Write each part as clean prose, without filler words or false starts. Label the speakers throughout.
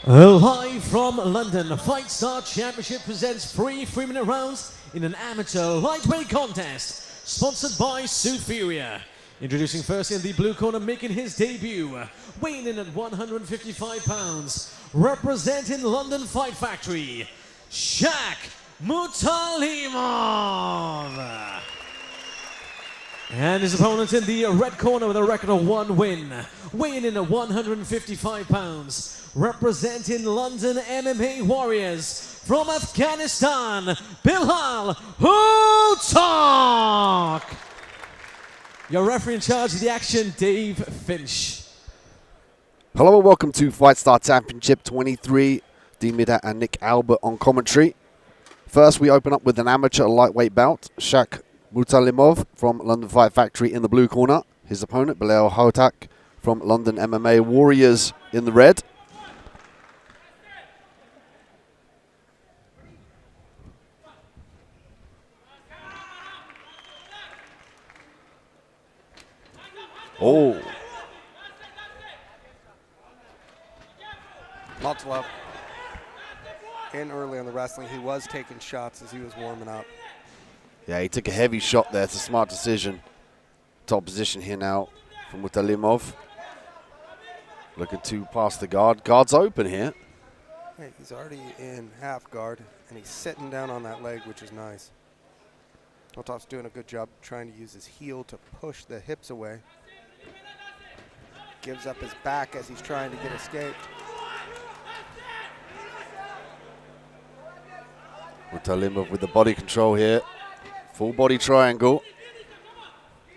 Speaker 1: Live from London, Fight Star Championship presents 3 3-minute rounds in an amateur lightweight contest, sponsored by Superior. Introducing first in the blue corner, making his debut, weighing in at 155 pounds, representing London Fight Factory, Shakh Mutalimov. And his opponent in the red corner with a record of 1 win, weighing in at 155 pounds, representing London MMA Warriors from Afghanistan, Bilal Hotak. Your referee in charge of the action, Dave Finch.
Speaker 2: Hello and welcome to Fight Star Championship 23. Dean Midat and Nick Albert on commentary. First, we open up with an amateur lightweight bout. Shakh Mutalimov from London Fight Factory in the blue corner. His opponent, Bilal Hotak from London MMA Warriors in the red. Oh.
Speaker 3: Mutalimov in early on the wrestling. He was taking shots as he was warming up.
Speaker 2: Yeah, he took a heavy shot there. It's a smart decision. Top position here now from Mutalimov. Looking to pass the guard. Guard's open here.
Speaker 3: Hey, he's already in half guard, and he's sitting down on that leg, which is nice. Hotak's doing a good job trying to use his heel to push the hips away. Gives up his back as he's trying to get escaped.
Speaker 2: Mutalimov with the body control here. Full body triangle.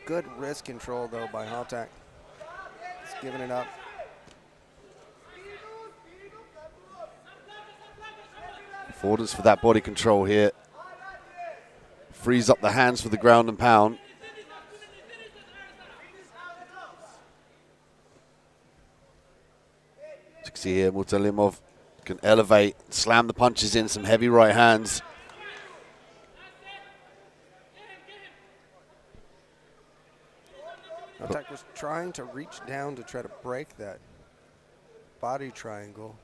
Speaker 3: Good wrist control, though, by Hotak. He's giving it up.
Speaker 2: Affordance for that body control here. Frees up the hands for the ground and pound. As you can see here, Mutalimov can elevate, slam the punches in, some heavy right hands.
Speaker 3: Hotak was trying to reach down to try to break that body triangle,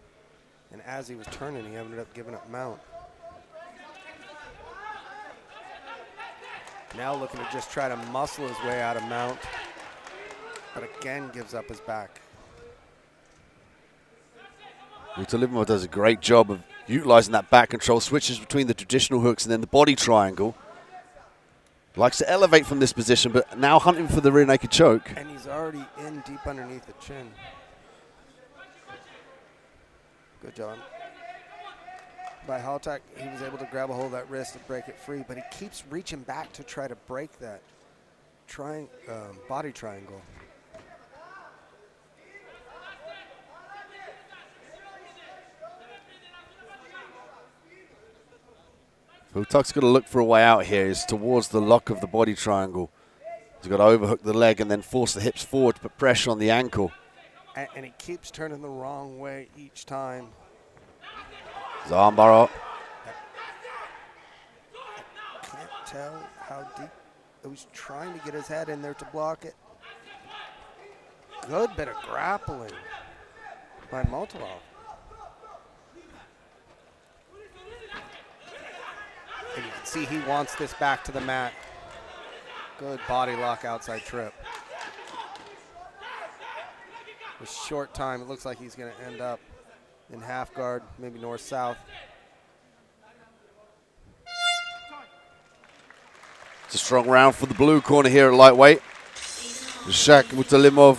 Speaker 3: and as he was turning, he ended up giving up mount. Now looking to just try to muscle his way out of mount, but again gives up his back.
Speaker 2: Mutalimov does a great job of utilizing that back control, switches between the traditional hooks and then the body triangle. Likes to elevate from this position, but now hunting for the rear naked choke.
Speaker 3: And he's already in deep underneath the chin. Good job. By Hotak, he was able to grab a hold of that wrist and break it free, but he keeps reaching back to try to break that body triangle.
Speaker 2: Hotak's got to look for a way out here. He's towards the lock of the body triangle. He's got to overhook the leg and then force the hips forward to put pressure on the ankle.
Speaker 3: And he keeps turning the wrong way each time.
Speaker 2: His armbar up.
Speaker 3: I can't tell how deep. He was trying to get his head in there to block it. Good bit of grappling by Mutalimov. And you can see he wants this back to the mat. Good body lock outside trip. With short time, it looks like he's going to end up in half guard, maybe north-south.
Speaker 2: It's a strong round for the blue corner here at lightweight. Shakh Mutalimov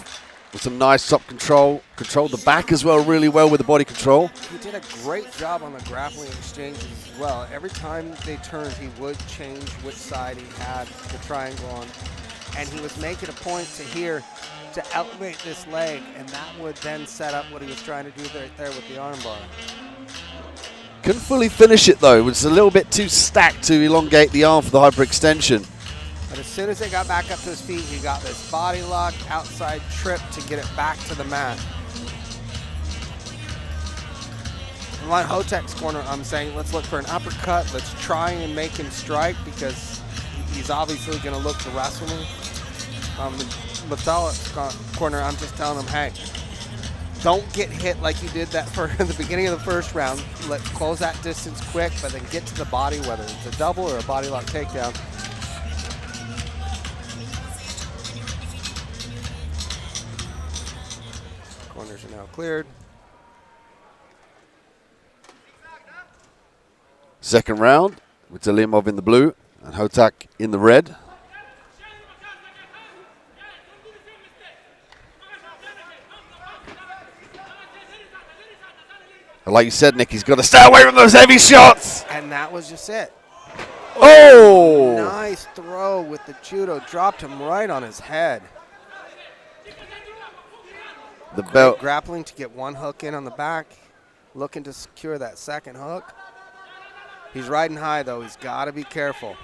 Speaker 2: with some nice top control. Controlled the back as well really well with the body control.
Speaker 3: He did a great job on the grappling exchanges as well. Every time they turned, he would change which side he had the triangle on. And he was making a point to elevate this leg, and that would then set up what he was trying to do right there with the armbar.
Speaker 2: Couldn't fully finish it though. It was a little bit too stacked to elongate the arm for the hyperextension.
Speaker 3: But as soon as they got back up to his feet, he got this body lock outside trip to get it back to the mat. In Hotak's corner, I'm saying let's look for an uppercut. Let's try and make him strike because he's obviously going to look to wrestle me. Mutalimov's corner, I'm just telling him, hey, Don't get hit like you did that for the beginning of the first round. Let's close that distance quick, but then get to the body, whether it's a double or a body lock takedown. Corners are now cleared.
Speaker 2: Second round, Mutalimov in the blue and Hotak in the red. And like you said, Nick, he's got to stay away from those heavy shots.
Speaker 3: And that was just it.
Speaker 2: Oh!
Speaker 3: Nice throw with the judo. Dropped him right on his head.
Speaker 2: The belt.
Speaker 3: Grappling to get one hook in on the back. Looking to secure that second hook. He's riding high, though. He's got to be careful.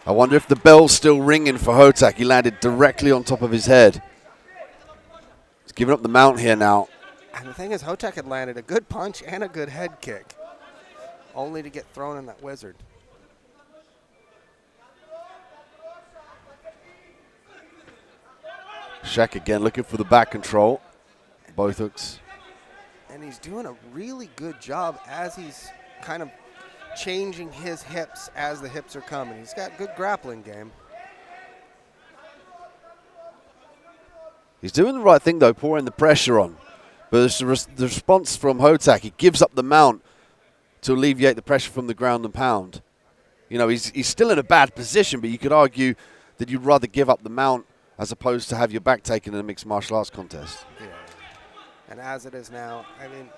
Speaker 2: I wonder if the bell's still ringing for Hotak. He landed directly on top of his head. He's giving up the mount here now.
Speaker 3: And the thing is, Hotak had landed a good punch and a good head kick, only to get thrown in that wizard.
Speaker 2: Shakh again looking for the back control. Both hooks.
Speaker 3: And he's doing a really good job as he's kind of changing his hips as the hips are coming. He's got good grappling game.
Speaker 2: He's doing the right thing, though, pouring the pressure on. But the response from Hotak, he gives up the mount to alleviate the pressure from the ground and pound. You know, he's still in a bad position, but you could argue that you'd rather give up the mount as opposed to have your back taken in a mixed martial arts contest.
Speaker 3: Yeah. And as it is now, I mean,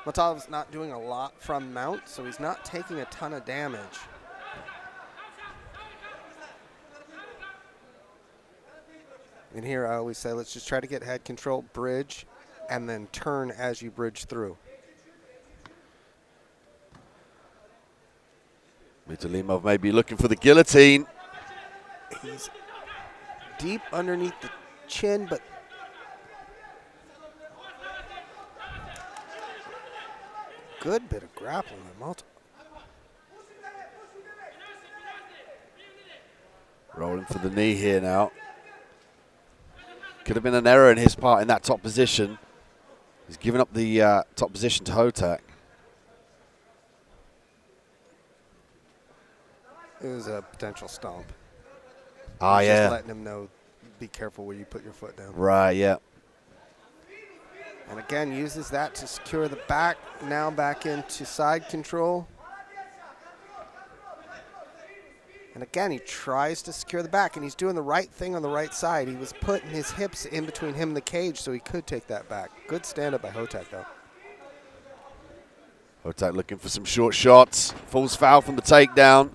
Speaker 3: Mutalov's not doing a lot from mount, so he's not taking a ton of damage. And here I always say, let's just try to get head control, bridge, and then turn as you bridge through.
Speaker 2: Mutalimov may be looking for the guillotine.
Speaker 3: He's deep underneath the chin, but good bit of grappling by Mutalimov.
Speaker 2: Rolling for the knee here now. Could have been an error in his part in that top position. He's given up the top position to Hotak.
Speaker 3: It was a potential stomp.
Speaker 2: Ah, yeah.
Speaker 3: Just letting him know, be careful where you put your foot down.
Speaker 2: Right, yeah.
Speaker 3: And again, uses that to secure the back. Now back into side control. And again, he tries to secure the back, and he's doing the right thing on the right side. He was putting his hips in between him and the cage so he could take that back. Good stand-up by Hotak, though.
Speaker 2: Hotak looking for some short shots. Falls foul from the takedown.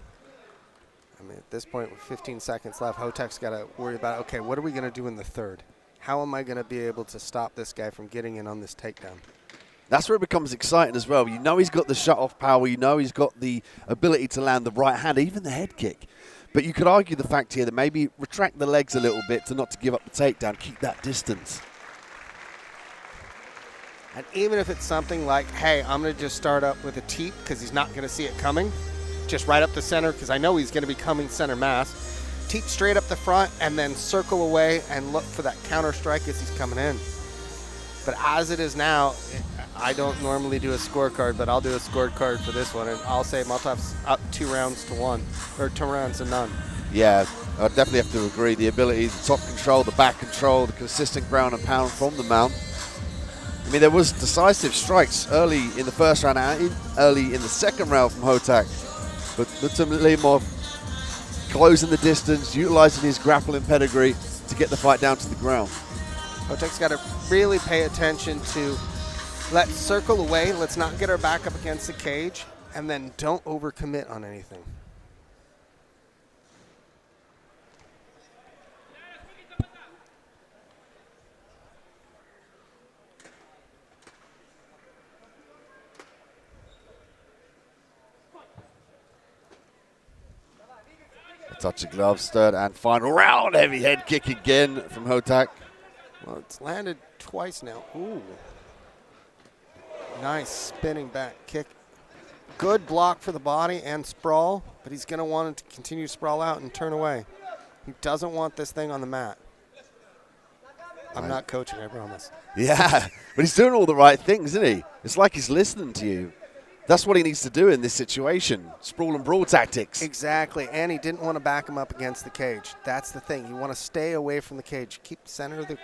Speaker 3: I mean, at this point, with 15 seconds left, Hotak's got to worry about, okay, what are we going to do in the third? How am I going to be able to stop this guy from getting in on this takedown?
Speaker 2: That's where it becomes exciting as well. You know he's got the shut-off power. You know he's got the ability to land the right hand, even the head kick. But you could argue the fact here that maybe retract the legs a little bit to not to give up the takedown, keep that distance.
Speaker 3: And even if it's something like, hey, I'm going to just start up with a teep because he's not going to see it coming, just right up the center because I know he's going to be coming center mass. Teep straight up the front and then circle away and look for that counter strike as he's coming in. But as it is now, I don't normally do a scorecard, but I'll do a scorecard for this one, and I'll say Mutalov's up 2 rounds to 1, or 2 rounds to none.
Speaker 2: Yeah, I definitely have to agree. The ability, the top control, the back control, the consistent ground and pound from the mount. I mean, there was decisive strikes early in the first round and early in the second round from Hotak, but Mutalimov closing the distance, utilizing his grappling pedigree to get the fight down to the ground.
Speaker 3: Hotak's got to really pay attention to let's circle away, let's not get our back up against the cage, and then don't overcommit on anything.
Speaker 2: A touch of gloves, third and final round. Heavy head kick again from Hotak.
Speaker 3: Well, it's landed twice now. Ooh. Nice spinning back kick. Good block for the body and sprawl, but he's going to want to continue to sprawl out and turn away. He doesn't want this thing on the mat. I'm not coaching, I promise.
Speaker 2: Yeah, but he's doing all the right things, isn't he? It's like he's listening to you. That's what he needs to do in this situation. Sprawl and brawl tactics.
Speaker 3: Exactly, and he didn't want to back him up against the cage. That's the thing. You want to stay away from the cage. Keep the center of the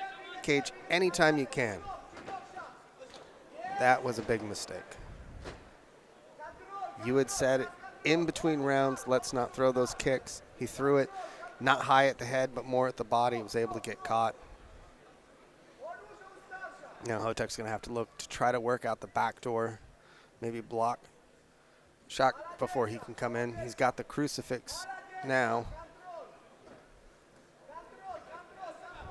Speaker 3: cage anytime you can. That was a big mistake. You had said in between rounds, let's not throw those kicks. He threw it not high at the head, but more at the body. He was able to get caught. Now Hotak's going to have to look to try to work out the back door, maybe block Shakh before he can come in. He's got the crucifix now.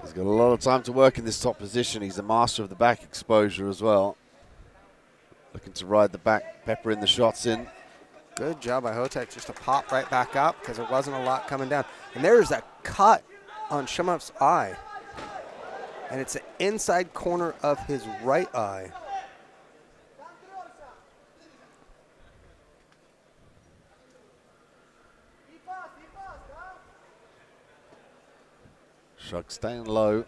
Speaker 2: He's got a lot of time to work in this top position. He's a master of the back exposure as well. Looking to ride the back, pepper in the shots in.
Speaker 3: Good job by Hotak just to pop right back up because there wasn't a lot coming down. And there's a cut on Shamaev's eye. And it's the inside corner of his right eye.
Speaker 2: Shakh staying low.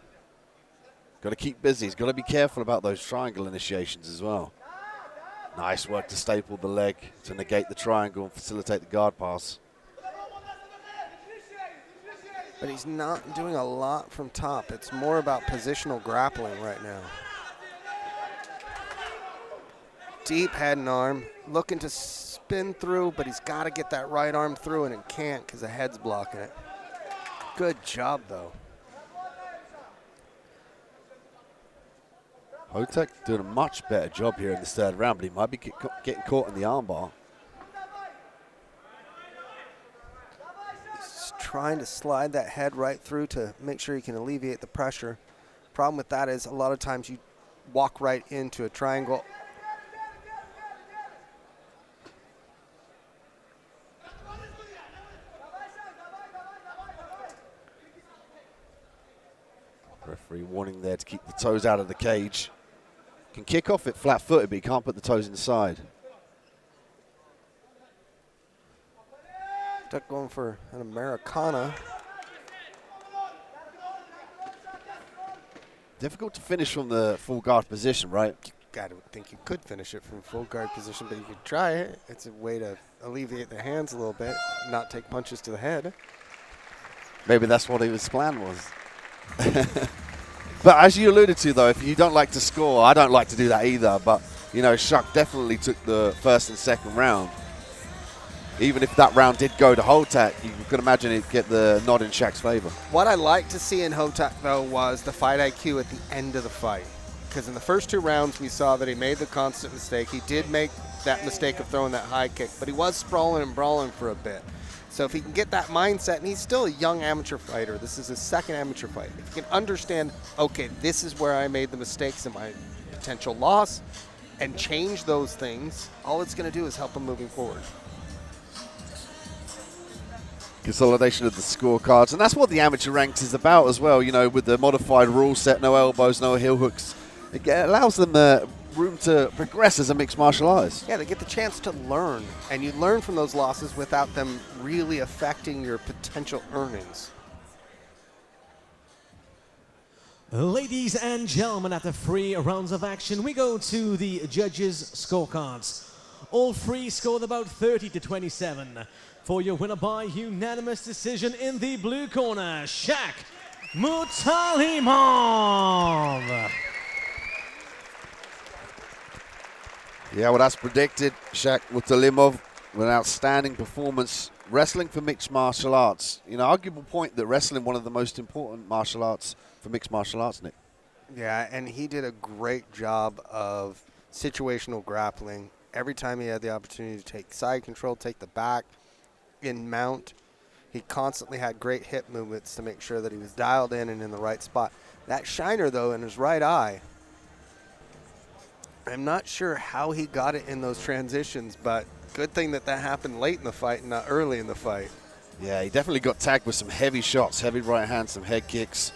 Speaker 2: Got to keep busy. He's got to be careful about those triangle initiations as well. Nice work to staple the leg to negate the triangle and facilitate the guard pass.
Speaker 3: But he's not doing a lot from top. It's more about positional grappling right now. Deep head and arm, looking to spin through, but he's got to get that right arm through, and it can't because the head's blocking it. Good job, though.
Speaker 2: Hotak doing a much better job here in this third round, but he might be getting caught in the armbar.
Speaker 3: He's trying to slide that head right through to make sure he can alleviate the pressure. Problem with that is a lot of times you walk right into a triangle.
Speaker 2: Referee warning there to keep the toes out of the cage. Can kick off it flat-footed, but he can't put the toes inside.
Speaker 3: Hotak going for an Americana.
Speaker 2: Difficult to finish from the full guard position, right?
Speaker 3: I don't think you could finish it from full guard position, but you could try it. It's a way to alleviate the hands a little bit, not take punches to the head.
Speaker 2: Maybe that's what his plan was. But as you alluded to, though, if you don't like to score, I don't like to do that either. But, you know, Shakh definitely took the first and second round. Even if that round did go to Hotak, you could imagine it'd get the nod in Shakh's favor.
Speaker 3: What I like to see in Hotak, though, was the fight IQ at the end of the fight. Because in the first two rounds, we saw that he made the constant mistake. He did make that mistake of throwing that high kick, but he was sprawling and brawling for a bit. So if he can get that mindset, and he's still a young amateur fighter, this is his second amateur fight. If he can understand, okay, this is where I made the mistakes and my potential loss, and change those things, all it's going to do is help him moving forward.
Speaker 2: Consolidation of the scorecards, and that's what the amateur ranks is about as well. You know, with the modified rule set, no elbows, no heel hooks, it allows them room to progress as a mixed martial artist.
Speaker 3: Yeah, they get the chance to learn, and you learn from those losses without them really affecting your potential earnings.
Speaker 1: Ladies and gentlemen, after 3 rounds of action, we go to the judges' scorecards. All 3 scored about 30-27. For your winner by unanimous decision in the blue corner, Shakh Mutalimov.
Speaker 2: Yeah, well, that's predicted. Shakh Mutalimov with an outstanding performance wrestling for mixed martial arts. You know, arguable point that wrestling one of the most important martial arts for mixed martial arts, Nick.
Speaker 3: Yeah, and he did a great job of situational grappling. Every time he had the opportunity to take side control, take the back, in mount, he constantly had great hip movements to make sure that he was dialed in and in the right spot. That shiner, though, in his right eye, I'm not sure how he got it in those transitions, but good thing that happened late in the fight and not early in the fight.
Speaker 2: Yeah, he definitely got tagged with some heavy shots, heavy right hand, some head kicks.